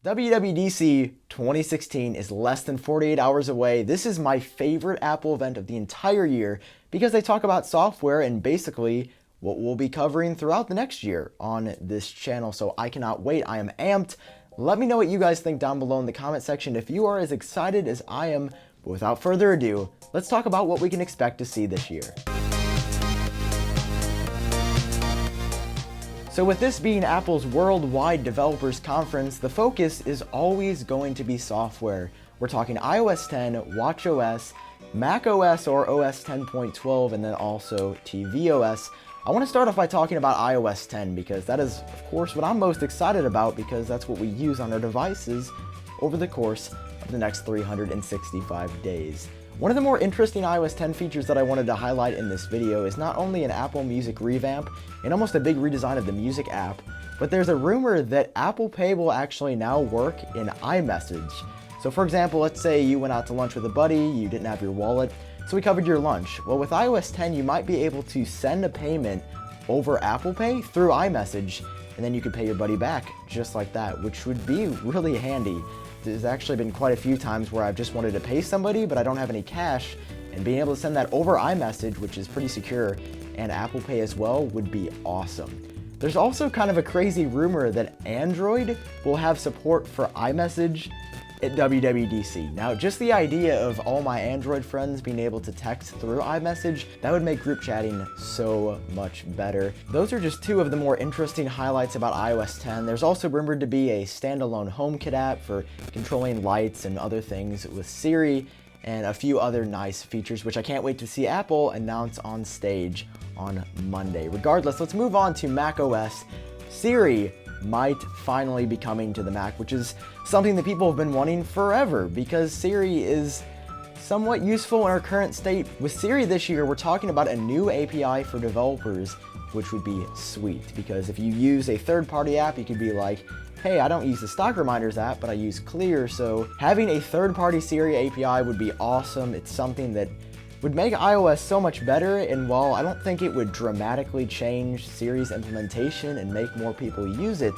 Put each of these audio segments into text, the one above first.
WWDC 2016 is less than 48 hours away. This is my favorite Apple event of the entire year because they talk about software and basically what we'll be covering throughout the next year on this channel. So I cannot wait. I am amped. Let me know what you guys think down below in the comment section if you are as excited as I am. But without further ado, let's talk about what we can expect to see this year. So with this being Apple's Worldwide Developers Conference, the focus is always going to be software. We're talking iOS 10, watchOS, macOS or OS 10.12, and then also tvOS. I want to start off by talking about iOS 10 because that is, of course, what I'm most excited about because that's what we use on our devices over the course of the next 365 days. One of the more interesting iOS 10 features that I wanted to highlight in this video is not only an Apple Music revamp and almost a big redesign of the Music app, but there's a rumor that Apple Pay will actually now work in iMessage. So for example, let's say you went out to lunch with a buddy, you didn't have your wallet, so we covered your lunch. Well, with iOS 10, you might be able to send a payment over Apple Pay through iMessage, and then you could pay your buddy back just like that, which would be really handy. There's actually been quite a few times where I've just wanted to pay somebody, but I don't have any cash, and being able to send that over iMessage, which is pretty secure, and Apple Pay as well, would be awesome. There's also kind of a crazy rumor that Android will have support for iMessage at WWDC. Now, just the idea of all my Android friends being able to text through iMessage, that would make group chatting so much better. Those are just two of the more interesting highlights about iOS 10. There's also rumored to be a standalone HomeKit app for controlling lights and other things with Siri, and a few other nice features, which I can't wait to see Apple announce on stage on Monday. Regardless, let's move on to macOS. Siri might finally be coming to the Mac, which is something that people have been wanting forever because Siri is somewhat useful in our current state. With Siri this year, we're talking about a new API for developers, which would be sweet because if you use a third-party app, you could be like, hey, I don't use the Stock Reminders app, but I use Clear, so having a third-party Siri API would be awesome. It's something that would make iOS so much better, and while I don't think it would dramatically change Siri's implementation and make more people use it,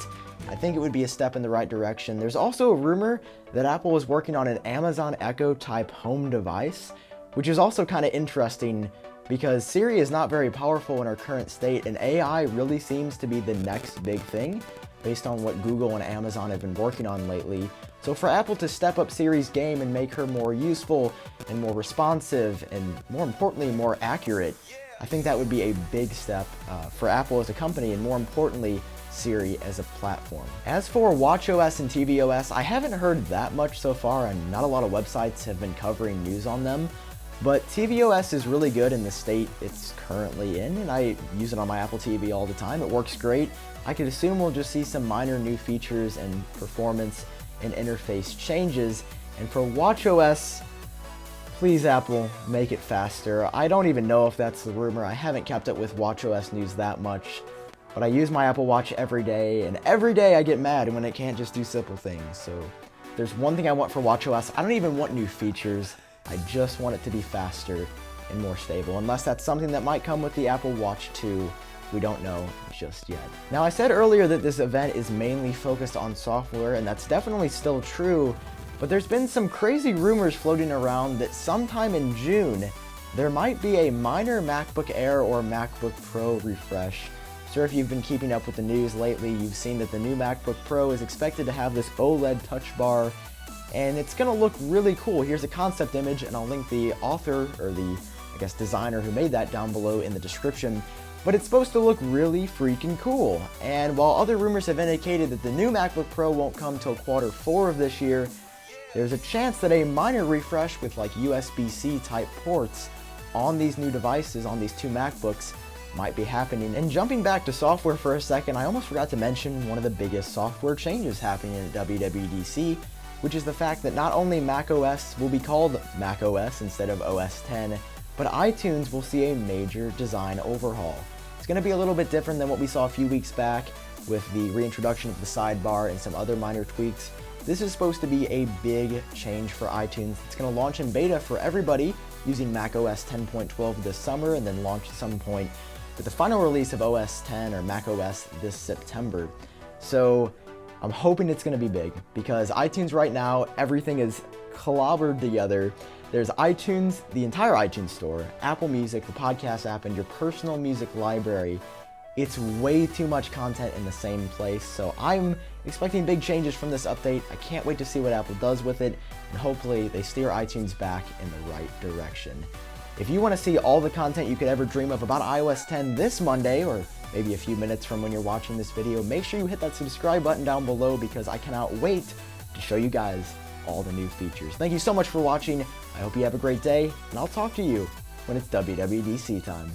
I think it would be a step in the right direction. There's also a rumor that Apple is working on an Amazon Echo type home device, which is also kind of interesting because Siri is not very powerful in our current state, and AI really seems to be the next big thing based on what Google and Amazon have been working on lately. So for Apple to step up Siri's game and make her more useful and more responsive and more importantly, more accurate, I think that would be a big step for Apple as a company and more importantly, Siri as a platform. As for watchOS and tvOS, I haven't heard that much so far and not a lot of websites have been covering news on them, but tvOS is really good in the state it's currently in and I use it on my Apple TV all the time. It works great. I could assume we'll just see some minor new features and performance and interface changes. And for watchOS, please Apple, make it faster. I don't even know if that's the rumor. I haven't kept up with watchOS news that much, but I use my Apple Watch every day, and every day I get mad when it can't just do simple things. So there's one thing I want for watchOS. I don't even want new features. I just want it to be faster and more stable, unless that's something that might come with the Apple Watch 2. We don't know just yet. Now, I said earlier that this event is mainly focused on software, and that's definitely still true, but there's been some crazy rumors floating around that sometime in June, there might be a minor MacBook Air or MacBook Pro refresh. Sure, if you've been keeping up with the news lately, you've seen that the new MacBook Pro is expected to have this OLED touch bar, and it's gonna look really cool. Here's a concept image, and I'll link the author, or the, designer who made that down below in the description. But it's supposed to look really freaking cool. And while other rumors have indicated that the new MacBook Pro won't come till Q4 of this year, there's a chance that a minor refresh with like USB-C type ports on these new devices, on these two MacBooks, might be happening. And jumping back to software for a second, I almost forgot to mention one of the biggest software changes happening at WWDC, which is the fact that not only macOS will be called macOS instead of OS 10, but iTunes will see a major design overhaul. It's going to be a little bit different than what we saw a few weeks back with the reintroduction of the sidebar and some other minor tweaks. This is supposed to be a big change for iTunes. It's going to launch in beta for everybody using macOS 10.12 this summer and then launch at some point with the final release of OS 10 or macOS this September. So I'm hoping it's going to be big because iTunes right now, everything is clobbered together. There's iTunes, the entire iTunes store, Apple Music, the podcast app, and your personal music library. It's way too much content in the same place, so I'm expecting big changes from this update. I can't wait to see what Apple does with it, and hopefully they steer iTunes back in the right direction. If you want to see all the content you could ever dream of about iOS 10 this Monday, or maybe a few minutes from when you're watching this video, make sure you hit that subscribe button down below because I cannot wait to show you guys all the new features. Thank you so much for watching. I hope you have a great day, and I'll talk to you when it's WWDC time.